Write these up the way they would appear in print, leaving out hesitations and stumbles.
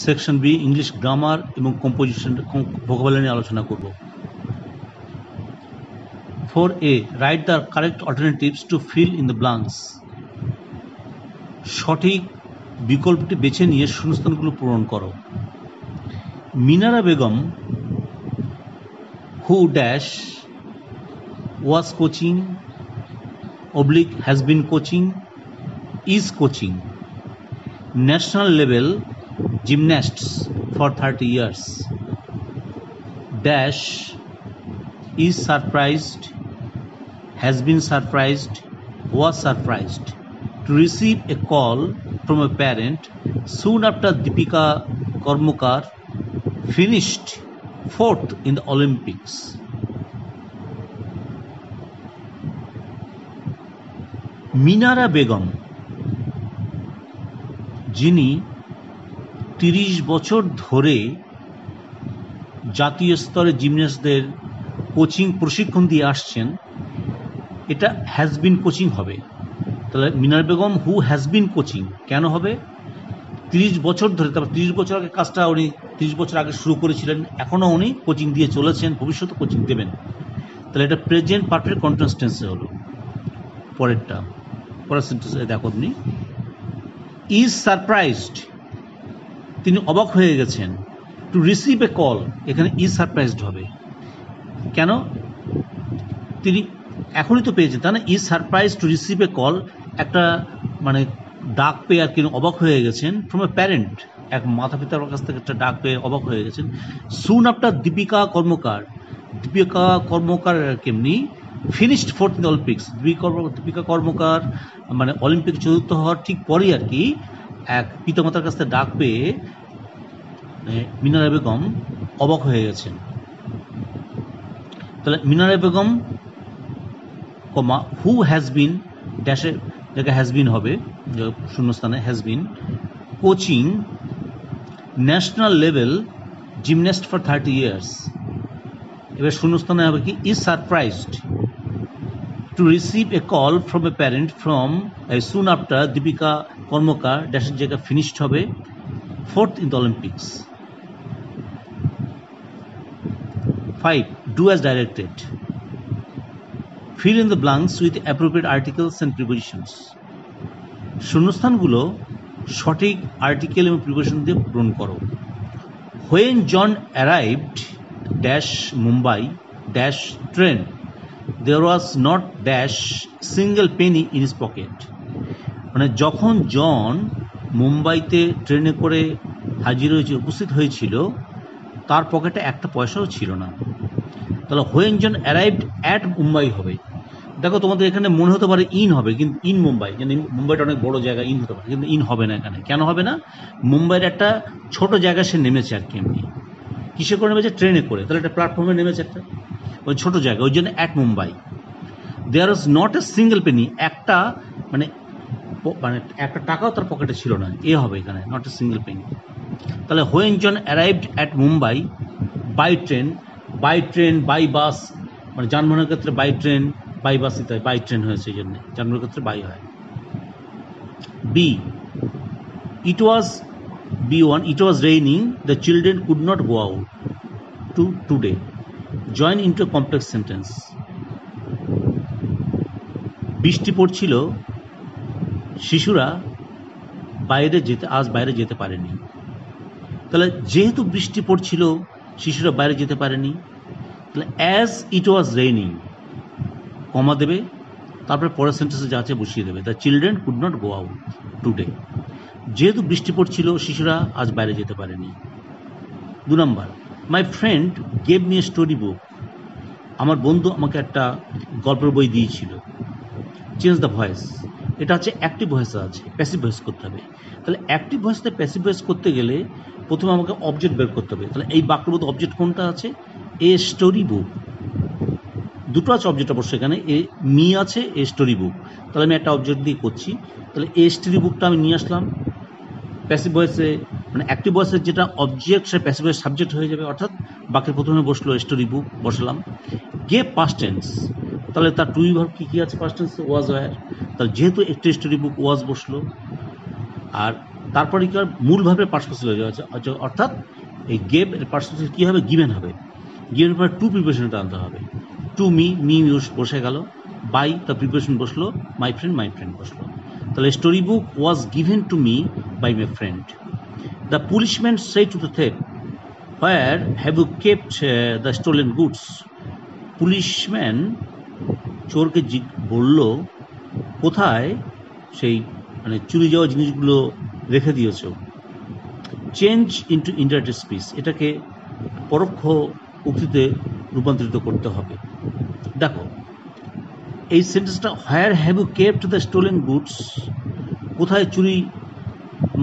Section B English grammar এবং composition vocabulary নিয়ে আলোচনা করব। 4A right the correct alternatives to fill in the blanks. সঠিক বিকল্পটি বেছে নিয়ে শূন্যস্থানগুলো পূরণ করো। Minara Begum who dash was coaching / has been coaching is coaching national level gymnasts for 30 years dash is surprised, has been surprised, was surprised to receive a call from a parent soon after Deepika Karmakar finished 4th in the Olympics. Minara Begum, যিনি 30 বছর ধরে জাতীয় স্তরে জিমন্যাস্টদের coaching প্রশিক্ষণ দিয়ে আসছেন, এটা has been coaching হবে। তাহলে মিনারা বেগম হু হ্যাজ বিন কোচিং কেন হবে? 30 বছর ধরে, তারপর 30 বছর আগে কাজটা উনি 30 বছর আগে শুরু করেছিলেন, এখনও উনি কোচিং দিয়ে চলেছেন, ভবিষ্যতে কোচিং দেবেন। তাহলে এটা প্রেজেন্ট পারফেক্ট কন্টিনিউয়াস টেন্সে হলো। পরের সেন্টেন্সে দেখো আপনি, ইজ সারপ্রাইজড, তিনি অবাক হয়ে গেছেন। টু রিসিভ এ কল, এখানে ইজ সারপ্রাইজড হবে। কেন? তিনি এখনই তো পেয়েছেন, তাই না? Is surprise to receive a call, একটা মানে ডাক পেয়ে আর কি অবাক হয়ে গেছেন। ফ্রম এ প্যারেন্ট, এক মাতা পিতার কাছ থেকে একটা ডাক পেয়ে অবাক হয়ে গেছেন। সুন after Deepika Karmakar came in finished 4th in the Olympics. Deepika Karmakar মানে অলিম্পিক চতুর্থ হওয়ার ঠিক পরেই আর কি এক পিতামাতার কাছ থেকে ডাক পেয়ে মিনারা বেগম অবাক হয়ে গেছেন। তাহলে Minara Begum comma who has been ড্যাশের জায়গায় হ্যাজ বিন হবে, শূন্যস্থানে has been coaching national level gymnast for 30 years. এবার শূন্যস্থানে হবে কি is surprised to receive a call from a parent from soon after Deepika Karmakar ড্যাশের জায়গায় ফিনিশড হবে 4th in the Olympics. 5. Do as directed. Fill in the blanks with appropriate articles and prepositions. শূন্যস্থানগুলো সঠিক article এবং preposition দিয়ে পূরণ করো। When John arrived dash Mumbai dash train, there was not dash single penny in his pocket. মানে যখন জন মুম্বাইতে ট্রেনে করে উপস্থিত হয়েছিল, তার পকেটে একটা পয়সাও ছিল না। তাহলে when John arrived at Mumbai হবে। দেখো তোমাদের এখানে মনে হতে পারে ইন হবে, কিন্তু ইন মুম্বাই, যেন মুম্বাইটা অনেক বড় জায়গা, ইন হতে পারে, কিন্তু ইন হবে না এখানে। কেন হবে না? মুম্বাইয়ের একটা ছোট জায়গায় সে নেমেছে আর কি। এমনি কিসে করে নেমেছে? ট্রেনে করে। তাহলে একটা প্ল্যাটফর্মে নেমেছে একটা ওই ছোট জায়গা, ওই জন্য at Mumbai. There was not a single penny, একটা মানে একটা টাকাও তার পকেটে ছিল না, এ হবে এখানে, নট এ সিঙ্গেল পেনি। তাহলে when John arrived at Mumbai by train, by bus, মানে যানবাহনের ক্ষেত্রে বাই ট্রেন, বাই বাস ইত্যাদি, বাই ট্রেন হয়েছে এই জন্য, যানবাহনের ক্ষেত্রে বাই হয়। B, it was B1, it was raining, the children could not go out today. Join into a complex sentence. বৃষ্টি পড়ছিল, শিশুরা আজ বাইরে যেতে পারেনি। তাহলে যেহেতু বৃষ্টি পড়ছিল, শিশুরা বাইরে যেতে পারেনি, তাহলে অ্যাজ ইট ওয়াজ রেইনিং কমা দেবে, তারপরে পরের সেন্টেন্সে যা আছে বসিয়ে দেবে। The children could not go out today. যেহেতু বৃষ্টি পড়ছিল, শিশুরা আজ বাইরে যেতে পারেনি। 2 number, my friend gave me a story book. আমার বন্ধু আমাকে একটা গল্পের বই দিয়েছিল। চেঞ্জ দ্য ভয়েস, এটা হচ্ছে অ্যাক্টিভ ভয়েসে আছে, প্যাসিভ ভয়েস করতে হবে। তাহলে অ্যাক্টিভ ভয়েস থেকে প্যাসিভ ভয়েস করতে গেলে প্রথমে আমাকে অবজেক্ট বের করতে হবে। তাহলে এই বাক্যের মধ্যে অবজেক্ট কোনটা আছে? এ স্টোরি বুক। দুটো আছে অবজেক্ট অবশ্য, এখানে এ মি আছে, এ স্টোরি বুক। তাহলে আমি একটা অবজেক্ট দিয়ে করছি। তাহলে এ স্টোরি বুকটা আমি নিয়ে আসলাম প্যাসিভ ভয়েসে, মানে অ্যাক্টিভ ভয়েসের যেটা অবজেক্ট সে প্যাসিভ ভয়েস সাবজেক্ট হয়ে যাবে, অর্থাৎ বাক্যের প্রথমে বসলো স্টোরি বুক, বসালাম। গেভ পাস্ট টেন্স, তাহলে তার টু ভার্ব কি কি আছে পাস্ট টেন্সে? Was were. তাহলে যেহেতু একটা স্টোরি বুক, ওয়াজ বসলো। আর তারপরে কি হয়, মূল ভাবে পাস্ট ক্লজ হয়ে যাচ্ছে, অর্থাৎ এই গেভ এর পাস্ট ক্লজ কি হবে, গিভেন হবে। গিভেন পরে টু প্রিপারেশনটা আনতে হবে। টু মি, মি বসে গেল, বাই তার প্রিপারেশন বসলো, মাই ফ্রেন্ড বসলো। তাহলে story book was given to me by my friend. The policeman said to the thief, where have you kept the stolen goods. Policeman চোরকে বলল, কোথায় সেই মানে চুরি যাওয়া জিনিসগুলো রেখে দিয়েছ। চেঞ্জ ইন্টু ইনডাইরেক্ট স্পিচ, এটাকে পরোক্ষ উক্তিতে রূপান্তরিত করতে হবে। দেখো এই সেন্টেন্সটা, where have you kept the stolen goods, কোথায় চুরি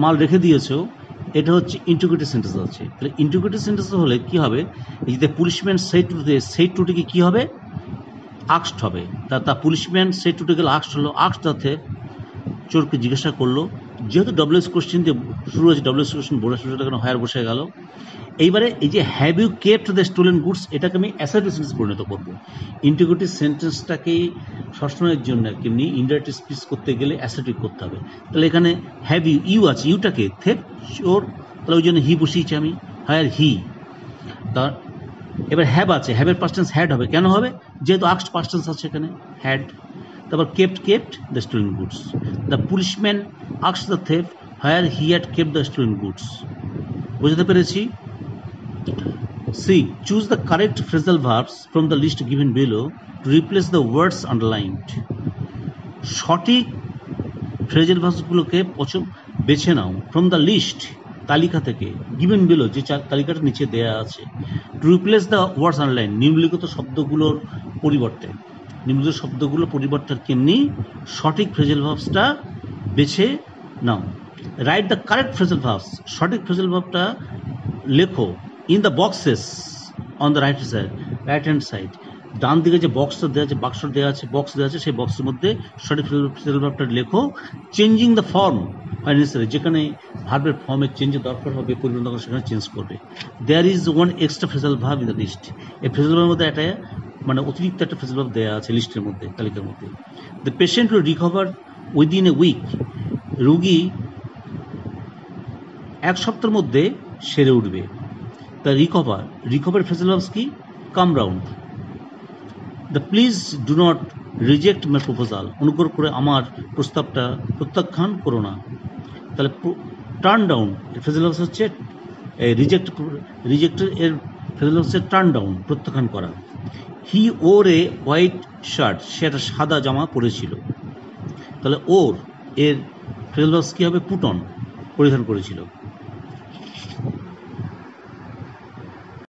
মাল রেখে দিয়েছো, এটা হচ্ছে ইন্টিগ্রেটিভ সেন্টেন্স আছে। তাহলে ইন্টিগ্রেটিভ সেন্টেন্স হলে কি হবে, এই যে policeman said to the, said টুটিকে কি হবে, আক্সড হবে। তা পুলিশম্যান সেড টুটে গেলে আক্সড হলো, আক্সড অর্থে চোরকে জিজ্ঞাসা করলো। যেহেতু ডব্লিউএস কোশ্চেন দিয়ে শুরু হয়েছে, ডব্লিউএস কোশ্চেন বলে শুরুটা কেন হায়ার বসে গেল। এইবারে এই যে have you kept the stolen goods, এটাকে আমি অ্যাসার্টিভ সেন্টেন্স পরিণত করবো। ইন্টিগ্রেটিভ সেন্টেন্সটাকে সবসময়ের জন্য কেমনি ইনডাইরেক্ট স্পিচ করতে গেলে অ্যাসার্টিভ করতে হবে। তাহলে এখানে হ্যাভ ইউ, ইউ আছে, ইউটাকে থেপ চোর, তাহলে ওই জন্য হি বসিয়েছি আমি, হায়ার হি। তা এবার হ্যাভ আছে, হ্যাভের পাস্ট টেন্স হ্যাড হবে, কেন হবে, যেহেতু আক্সড পাস্ট টেন্স আছে এখানে, হ্যাড। তারপর kept the stolen goods. The policeman আক্সড the thief where he had kept the stolen goods. বুঝতে পেরেছি? C, choose the correct phrasal verbs from the list given below to replace the words underlined. সঠিক phrasal ভার্বসগুলোকে বেছে নাও from the list, তালিকা থেকে, given below, যে তালিকাটা নিচে দেয়া আছে, two replace the words underline, নিম্নলিখিত শব্দগুলোর পরিবর্তে। নিম্নলিখিত শব্দগুলোর পরিবর্তে কেমনি সঠিক ফ্রেজাল ভার্বসটা বেছে নাও। Write the correct phrasal verbs, সঠিক ফ্রেজাল ভার্বটা লেখো in the boxes on the right hand side. ডান দিকে যে বক্সটা দেওয়া আছে, বাক্স দেওয়া আছে, বক্স দেওয়া আছে, সেই বক্সের মধ্যে সঠিক ফ্রেজাল ভার্বটা লেখো। চেঞ্জিং দ্য ফর্ম হয় নেসেসারি, যেখানে ভার্বের ফর্মের চেঞ্জের দরকার হবে, পরিবর্তন করে সেখানে চেঞ্জ করবে। There is one extra phrasal verb in the list, এই ফ্রেজাল ভার্বের মধ্যে একটা মানে অতিরিক্ত একটা ফ্রেজাল ভার্ব দেওয়া আছে লিস্টের মধ্যে, তালিকার মধ্যে। The patient will recover within a week, রোগী এক সপ্তাহের মধ্যে সেরে উঠবে। দ্য রিকভার ফ্রেজাল ভার্বস কি, come round. The please do not reject my proposal, অনুগ্রহ করে আমার প্রস্তাবটা প্রত্যাখ্যান করো না। তাহলে টার্ন ডাউন এর ফ্রেজাল ভার্বস হচ্ছে রিজেক্টের এর ফ্রেজাল ভার্বস হচ্ছে টার্ন ডাউন, প্রত্যাখ্যান করা। হি ওর এ হোয়াইট শার্ট, সে একটা সাদা জামা পরেছিল। তাহলে ওর এর ফ্রেজাল ভার্বস কি হবে, পুট অন, পরিধান করেছিল।